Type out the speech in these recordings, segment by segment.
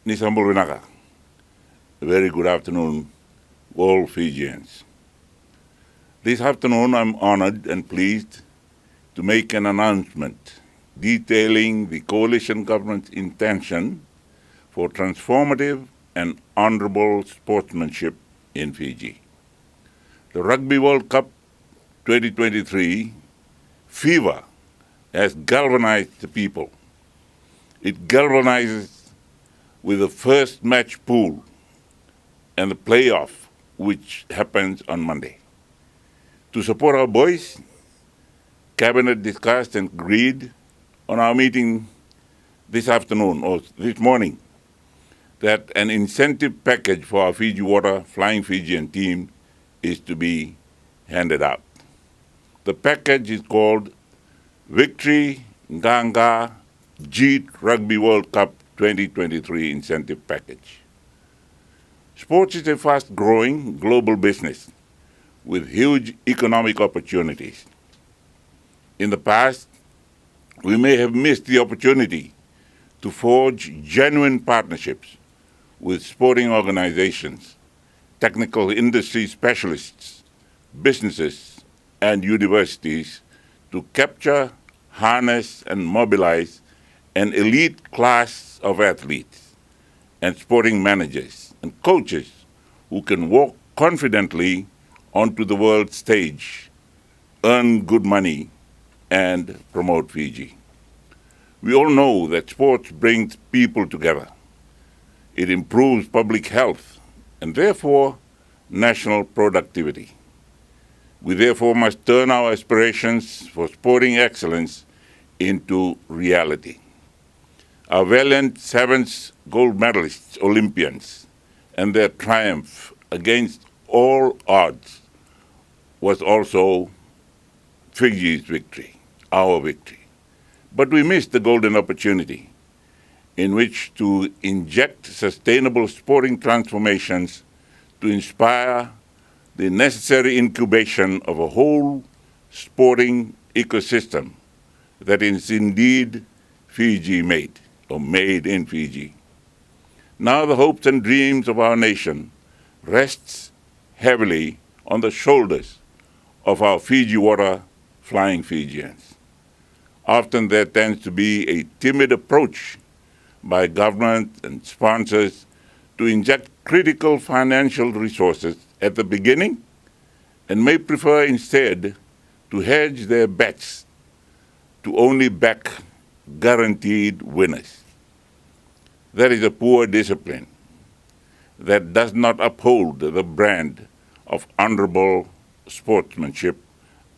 Nisambulwinaga. A very good afternoon, all Fijians. This afternoon, I'm honored and pleased to make an announcement detailing the coalition government's intention for transformative and honorable sportsmanship in Fiji. The Rugby World Cup 2023 fever has galvanized the people. It galvanizes with the first match pool and the playoff, which happens on Monday. To support our boys, Cabinet discussed and agreed on our meeting this afternoon or this morning that an incentive package for our Fiji Water Flying Fijian team is to be handed out. The package is called Victory Nganga Jeet Rugby World Cup 2023 Incentive Package. Sports is a fast-growing global business with huge economic opportunities. In the past, we may have missed the opportunity to forge genuine partnerships with sporting organizations, technical industry specialists, businesses, and universities to capture, harness, and mobilize an elite class of athletes and sporting managers and coaches who can walk confidently onto the world stage, earn good money, and promote Fiji. We all know that sports brings people together. It improves public health and therefore national productivity. We therefore must turn our aspirations for sporting excellence into reality. Our valiant sevens gold medalists, Olympians, and their triumph against all odds was also Fiji's victory, our victory. But we missed the golden opportunity in which to inject sustainable sporting transformations to inspire the necessary incubation of a whole sporting ecosystem that is indeed Fiji made, or made in Fiji. Now the hopes and dreams of our nation rests heavily on the shoulders of our Fiji Water Flying Fijians. Often there tends to be a timid approach by government and sponsors to inject critical financial resources at the beginning and may prefer instead to hedge their bets to only back guaranteed winners. That is a poor discipline that does not uphold the brand of honorable sportsmanship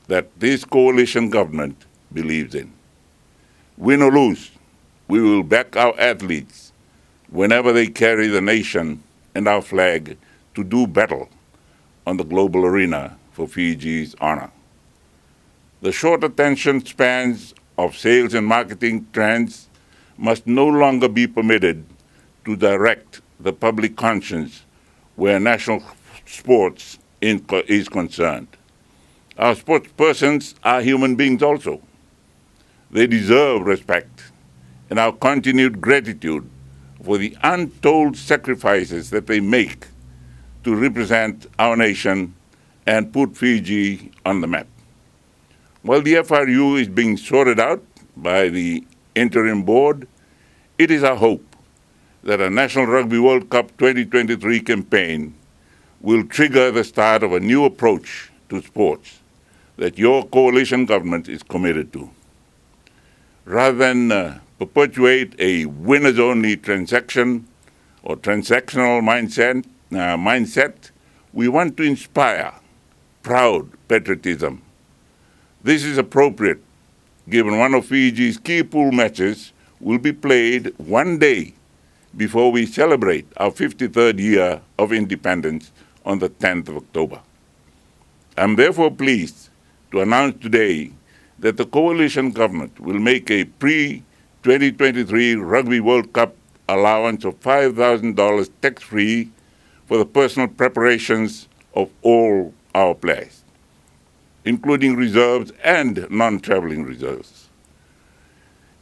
that this coalition government believes in. Win or lose, we will back our athletes whenever they carry the nation and our flag to do battle on the global arena for Fiji's honor. The short attention spans of sales and marketing trends must no longer be permitted to direct the public conscience where national sports is concerned. Our sports persons are human beings also. They deserve respect and our continued gratitude for the untold sacrifices that they make to represent our nation and put Fiji on the map. While the FRU is being sorted out by the interim board, it is our hope that a National Rugby World Cup 2023 campaign will trigger the start of a new approach to sports that your coalition government is committed to. Rather than perpetuate a winners-only transaction or transactional mindset, we want to inspire proud patriotism. This is appropriate given one of Fiji's key pool matches will be played one day before we celebrate our 53rd year of independence on the 10th of October. I'm therefore pleased to announce today that the coalition government will make a pre-2023 Rugby World Cup allowance of $5,000 tax-free for the personal preparations of all our players, including reserves and non-traveling reserves,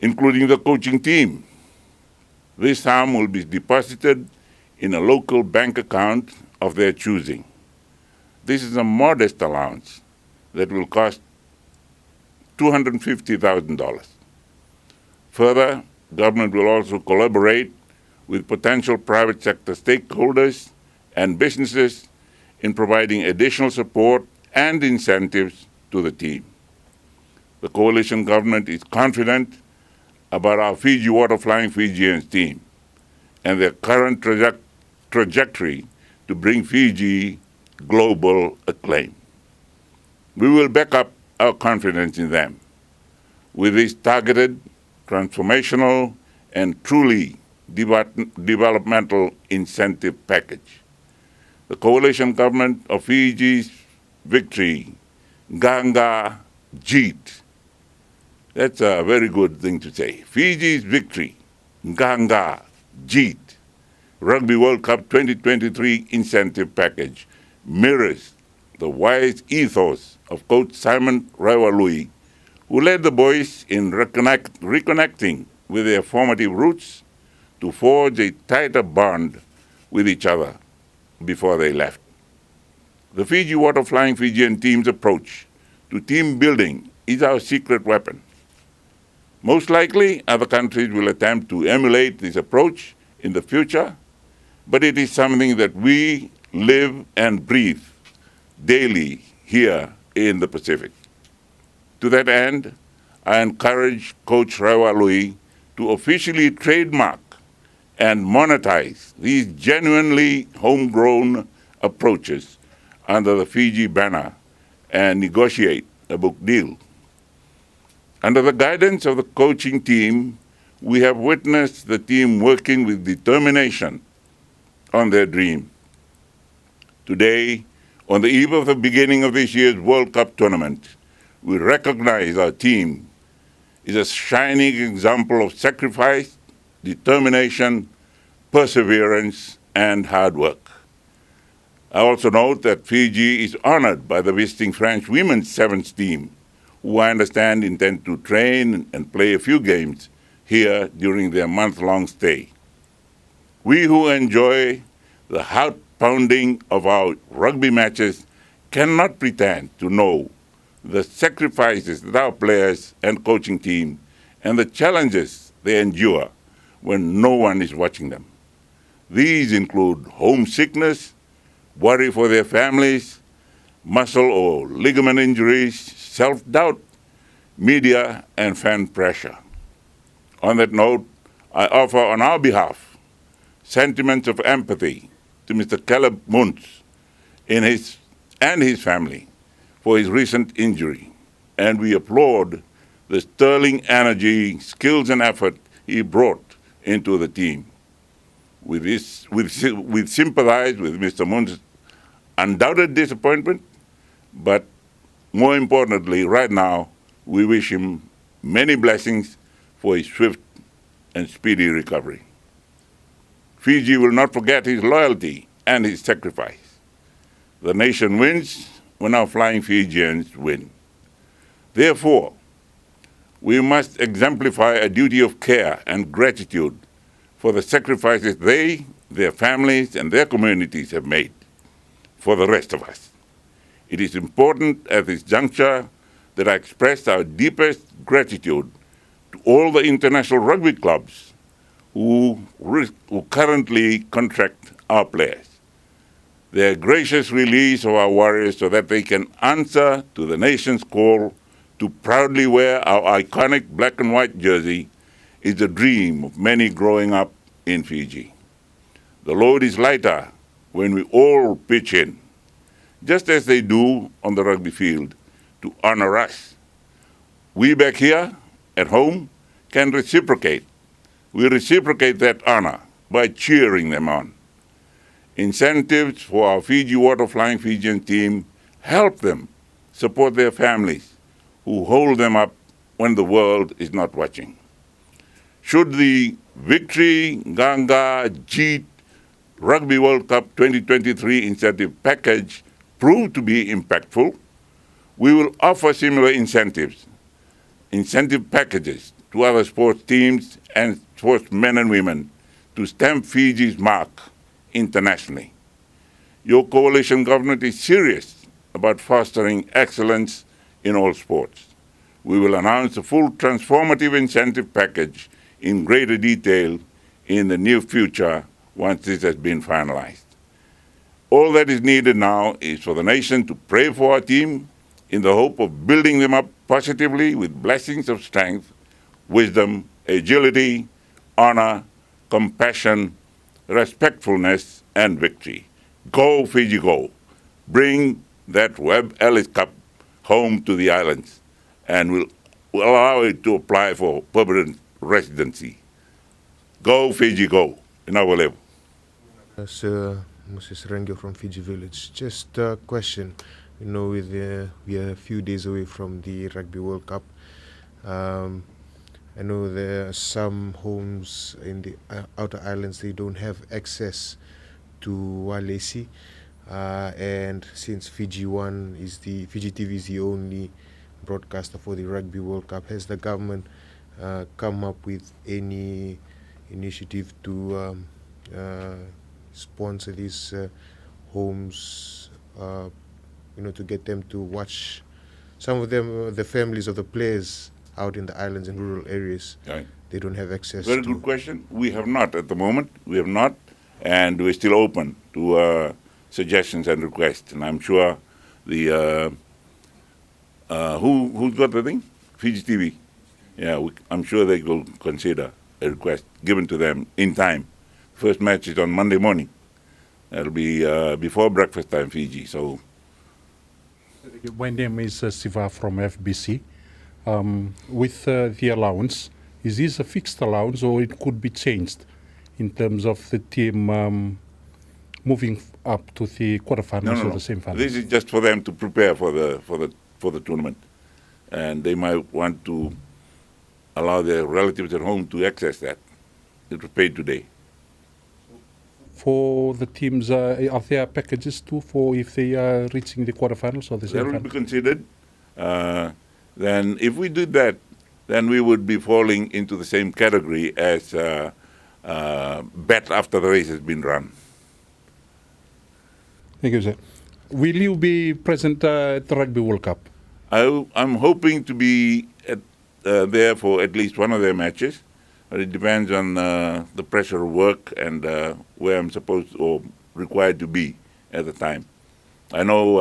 including the coaching team, This sum will be deposited in a local bank account of their choosing. This is a modest allowance that will cost $250,000. Further, government will also collaborate with potential private sector stakeholders and businesses in providing additional support and incentives to the team. The coalition government is confident about our Fiji Water Flying Fijians team and their current trajectory to bring Fiji global acclaim. We will back up our confidence in them with this targeted, transformational, and truly developmental incentive package. The coalition government of Fiji's victory, Ganga Jeet. That's a very good thing to say. Fiji's victory, Ganga Jeet, Rugby World Cup 2023 incentive package mirrors the wise ethos of Coach Simon Raiwalui, who led the boys in reconnecting with their formative roots to forge a tighter bond with each other before they left. The Fiji Water Flying Fijian team's approach to team building is our secret weapon. Most likely, other countries will attempt to emulate this approach in the future, but it is something that we live and breathe daily here in the Pacific. To that end, I encourage Coach Raiwalui to officially trademark and monetize these genuinely homegrown approaches under the Fiji banner and negotiate a book deal. Under the guidance of the coaching team, we have witnessed the team working with determination on their dream. Today, on the eve of the beginning of this year's World Cup tournament, we recognize our team is a shining example of sacrifice, determination, perseverance, and hard work. I also note that Fiji is honored by the visiting French women's sevens team, who I understand intend to train and play a few games here during their month-long stay. We who enjoy the heart-pounding of our rugby matches cannot pretend to know the sacrifices that our players and coaching team and the challenges they endure when no one is watching them. These include homesickness, worry for their families, muscle or ligament injuries, self-doubt, media, and fan pressure. On that note, I offer on our behalf sentiments of empathy to Mr. Caleb Muntz and his family for his recent injury, and we applaud the sterling energy, skills, and effort he brought into the team. We sympathize with Mr. Muntz's undoubted disappointment, but more importantly, right now, we wish him many blessings for his swift and speedy recovery. Fiji will not forget his loyalty and his sacrifice. The nation wins when our flying Fijians win. Therefore, we must exemplify a duty of care and gratitude for the sacrifices they, their families, and their communities have made for the rest of us. It is important at this juncture that I express our deepest gratitude to all the international rugby clubs who currently contract our players. Their gracious release of our warriors so that they can answer to the nation's call to proudly wear our iconic black and white jersey is the dream of many growing up in Fiji. The load is lighter when we all pitch in, just as they do on the rugby field, to honor us. We back here at home can reciprocate. We reciprocate that honor by cheering them on. Incentives for our Fiji Water Flying Fijian team help them support their families who hold them up when the world is not watching. Should the Victory Ganga Jeet Rugby World Cup 2023 incentive package prove to be impactful, we will offer similar incentive packages to other sports teams and sportsmen and women to stamp Fiji's mark internationally. Your coalition government is serious about fostering excellence in all sports. We will announce a full transformative incentive package in greater detail in the near future once this has been finalized. All that is needed now is for the nation to pray for our team in the hope of building them up positively with blessings of strength, wisdom, agility, honor, compassion, respectfulness, and victory. Go, Fiji, go. Bring that Webb Ellis Cup home to the islands, and we'll allow it to apply for permanent residency. Go, Fiji, go. In our level. Sir Moses Rengyo from Fiji Village. Just a question. We know we are a few days away from the Rugby World Cup. I know there are some homes in the outer islands, they don't have access to Walesi. And since Fiji TV is the only broadcaster for the Rugby World Cup, has the government come up with any initiative to sponsor these homes, to get them to watch? Some of them, the families of the players out in the islands and rural areas, Right. They don't have access Very good question. We have not at the moment. We have not, and we're still open to suggestions and requests. And I'm sure the who's got the thing? Fiji TV. Yeah, I'm sure they will consider a request given to them in time. First match is on Monday morning. That'll be before breakfast time, Fiji. So. My name is Siva from FBC. With the allowance, is this a fixed allowance or it could be changed in terms of the team moving up to the quarterfinals or the semi-finals? This is just for them to prepare for the tournament, and they might want to allow their relatives at home to access that. It was paid today. For the teams, are there packages too for if they are reaching the quarterfinals or the semi-finals? That will be considered. Then if we did that, then we would be falling into the same category as bet after the race has been run. Thank you, sir. Will you be present at the Rugby World Cup? I'm hoping to be there for at least one of their matches, but it depends on the pressure of work and where I'm supposed or required to be at the time. I know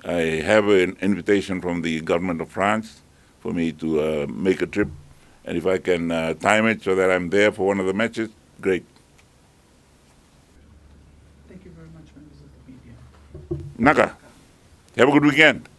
I have an invitation from the government of France for me to make a trip, and if I can time it so that I'm there for one of the matches, great. Thank you very much, members of the media. Naka, have a good weekend.